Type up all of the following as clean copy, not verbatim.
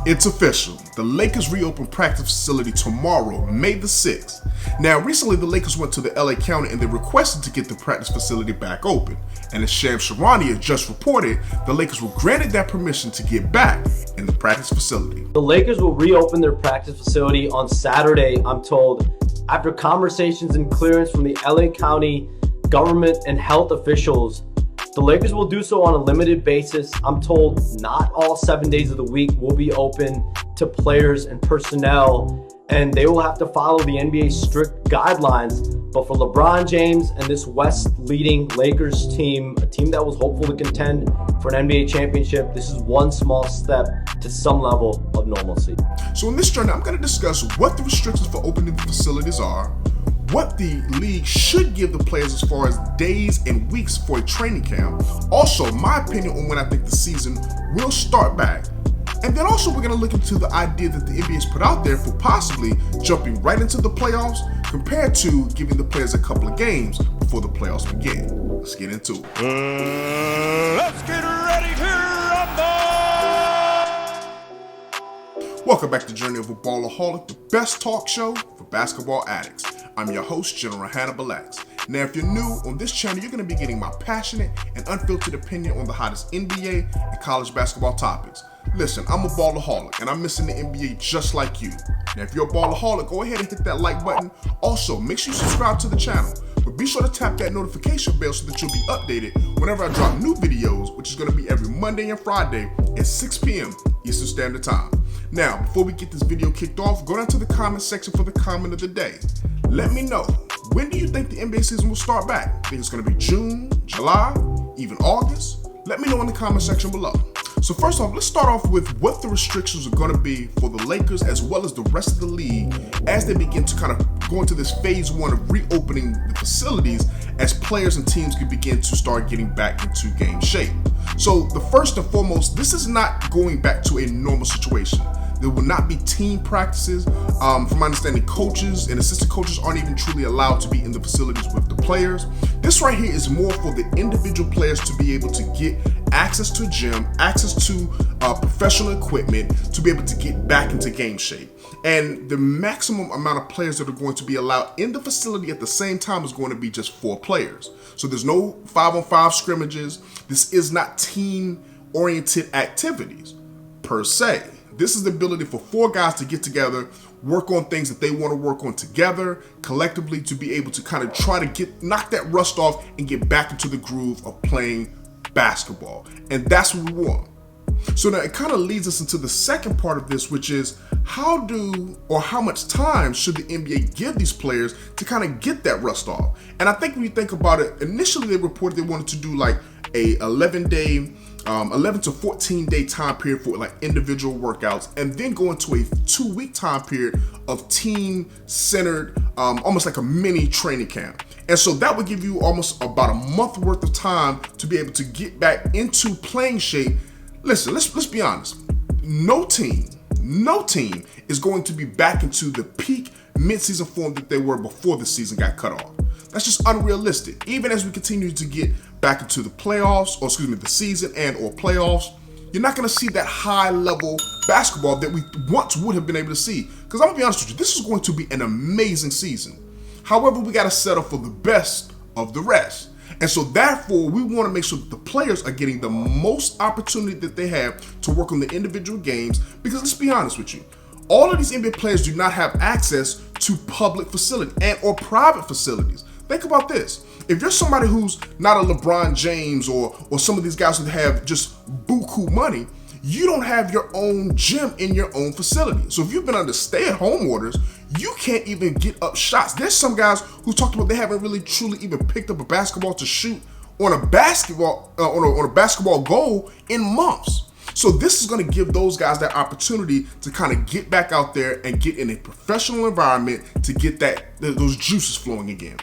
It's official. The Lakers reopen practice facility tomorrow, May the 6th. Now, recently the Lakers went to the LA County and they requested to get the practice facility back open. And as Shams Charania just reported, the Lakers were granted that permission to get back in the practice facility. The Lakers will reopen their practice facility on Saturday, I'm told, after conversations and clearance from the LA County government and health officials. The Lakers will do so on a limited basis. I'm told not all 7 days of the week will be open to players and personnel, and they will have to follow the NBA's strict guidelines. But for LeBron James and this West-leading Lakers team, a team that was hopeful to contend for an NBA championship, this is one small step to some level of normalcy. So in this journey, I'm going to discuss what the restrictions for opening the facilities are, what the league should give the players as far as days and weeks for a training camp. Also, my opinion on when I think the season will start back. And then also we're going to look into the idea that the NBA's put out there for possibly jumping right into the playoffs compared to giving the players a couple of games before the playoffs begin. Let's get into it. Let's get ready to rumble! Welcome back to Journey of a Ballaholic, the best talk show for basketball addicts. I'm your host, General Hannibal X. Now, if you're new on this channel, you're going to be getting my passionate and unfiltered opinion on the hottest NBA and college basketball topics. Listen, I'm a ballaholic, and I'm missing the NBA just like you. Now, if you're a ballaholic, go ahead and hit that like button. Also, make sure you subscribe to the channel, but be sure to tap that notification bell so that you'll be updated whenever I drop new videos, which is going to be every Monday and Friday at 6 p.m. Eastern Standard Time. Now, before we get this video kicked off, go down to the comment section for the comment of the day. Let me know, when do you think the NBA season will start back? Think it's going to be June, July, even August? Let me know in the comment section below. So first off, let's start off with what the restrictions are going to be for the Lakers as well as the rest of the league as they begin to kind of go into this phase one of reopening the facilities as players and teams can begin to start getting back into game shape. So the first and foremost, this is not going back to a normal situation. There will not be team practices. From my understanding, coaches and assistant coaches aren't even truly allowed to be in the facilities with the players. This right here is more for the individual players to be able to get access to a gym, access to professional equipment, to be able to get back into game shape. And the maximum amount of players that are going to be allowed in the facility at the same time is going to be just 4 players. So there's no 5-on-5 scrimmages. This is not team-oriented activities per se. This is the ability for 4 guys to get together, work on things that they want to work on together, collectively, to be able to kind of try to knock that rust off and get back into the groove of playing basketball. And that's what we want. So now it kind of leads us into the second part of this, which is how much time should the NBA give these players to kind of get that rust off? And I think when you think about it, initially they reported they wanted to do like a 11 to 14 day time period for like individual workouts, and then go into a 2-week time period of team centered, almost like a mini training camp. And so that would give you almost about a month worth of time to be able to get back into playing shape. Listen, let's be honest. No team is going to be back into the peak mid-season form that they were before the season got cut off. That's just unrealistic. Even as we continue to get back into the playoffs, the season and or playoffs, you're not going to see that high level basketball that we once would have been able to see. Because I'm going to be honest with you, this is going to be an amazing season. However, we got to settle for the best of the rest. And so therefore, we want to make sure that the players are getting the most opportunity that they have to work on the individual games. Because let's be honest with you, all of these NBA players do not have access to public facilities and or private facilities. Think about this. If you're somebody who's not a LeBron James or some of these guys who have just buku money, you don't have your own gym in your own facility. So if you've been under stay-at-home orders, you can't even get up shots. There's some guys who talked about they haven't really truly even picked up a basketball to shoot on a basketball on a basketball goal in months. So this is going to give those guys that opportunity to kind of get back out there and get in a professional environment to get those juices flowing again.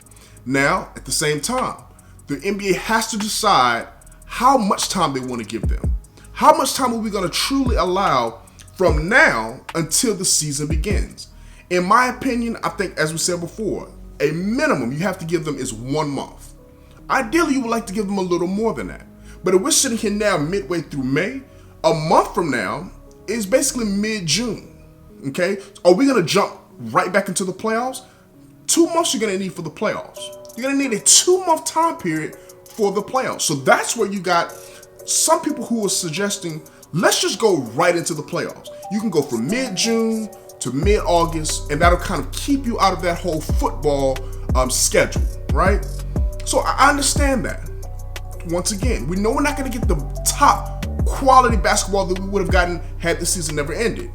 Now, at the same time, the NBA has to decide how much time they want to give them. How much time are we going to truly allow from now until the season begins? In my opinion, I think, as we said before, a minimum you have to give them is 1 month. Ideally, you would like to give them a little more than that. But if we're sitting here now midway through May, a month from now, is basically mid-June. Okay, are we gonna jump right back into the playoffs? 2 months you're gonna need for the playoffs. You're gonna need a 2-month time period for the playoffs. So that's where you got some people who are suggesting, let's just go right into the playoffs. You can go from mid-June to mid-August, and that'll kind of keep you out of that whole football schedule, right? So I understand that. Once again, we know we're not gonna get the top quality basketball that we would have gotten had the season never ended.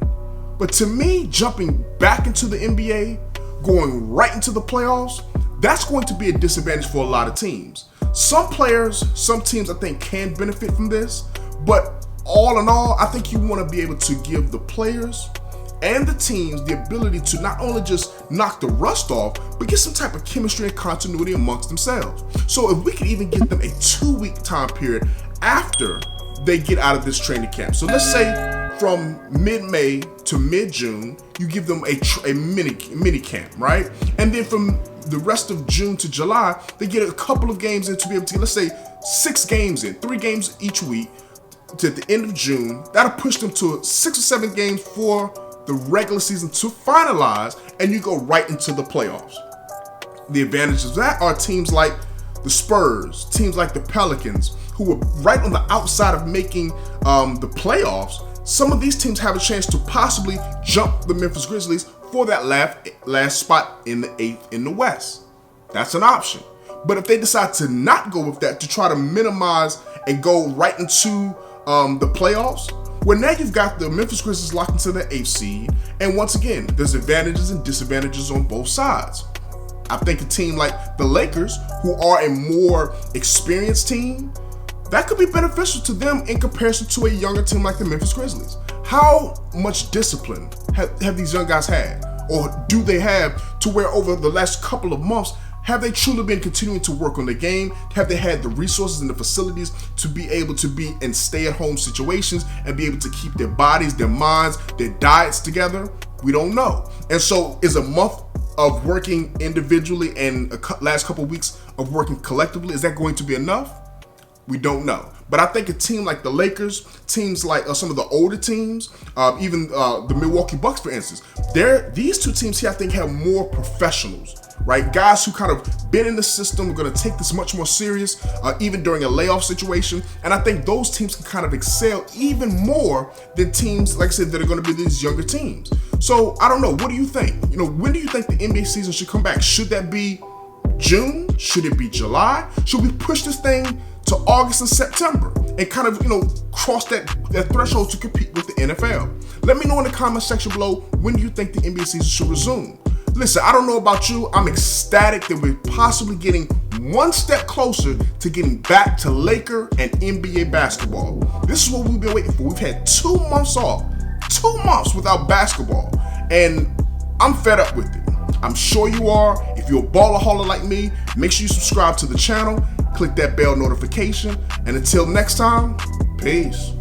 But to me, jumping back into the NBA, going right into the playoffs, that's going to be a disadvantage for a lot of teams. Some players, some teams I think can benefit from this, but all in all, I think you want to be able to give the players and the teams the ability to not only just knock the rust off, but get some type of chemistry and continuity amongst themselves. So if we could even get them a 2-week time period after they get out of this training camp. So let's say from mid-May to mid-June, you give them a mini camp, right? And then from the rest of June to July, they get a couple of games in to be able to, let's say 6 games in, 3 games each week to the end of June. That'll push them to 6 or 7 games for the regular season to finalize, and you go right into the playoffs. The advantages of that are teams like the Spurs, teams like the Pelicans, who were right on the outside of making the playoffs. Some of these teams have a chance to possibly jump the Memphis Grizzlies for that last spot in the 8th in the West. That's an option. But if they decide to not go with that, to try to minimize and go right into the playoffs, well, now you've got the Memphis Grizzlies locked into the 8th seed. And once again, there's advantages and disadvantages on both sides. I think a team like the Lakers, who are a more experienced team, that could be beneficial to them in comparison to a younger team like the Memphis Grizzlies. How much discipline have these young guys had? Or do they have to where over the last couple of months, have they truly been continuing to work on the game? Have they had the resources and the facilities to be able to be in stay-at-home situations and be able to keep their bodies, their minds, their diets together? We don't know. And so is a month of working individually and last couple of weeks of working collectively, is that going to be enough? We don't know. But I think a team like the Lakers, teams like some of the older teams, even the Milwaukee Bucks, for instance, these two teams here I think have more professionals, right? Guys who kind of been in the system, are going to take this much more serious, even during a layoff situation. And I think those teams can kind of excel even more than teams, like I said, that are going to be these younger teams. So I don't know. What do you think? When do you think the NBA season should come back? Should that be June? Should it be July? Should we push this thing to August and September and kind of, cross that threshold to compete with the NFL? Let me know in the comment section below, when do you think the NBA season should resume? Listen, I don't know about you, I'm ecstatic that we're possibly getting one step closer to getting back to Laker and NBA basketball. This is what we've been waiting for. We've had 2 months off, 2 months without basketball, and I'm fed up with it. I'm sure you are. If you're a ballaholic like me, make sure you subscribe to the channel, click that bell notification, and until next time, peace.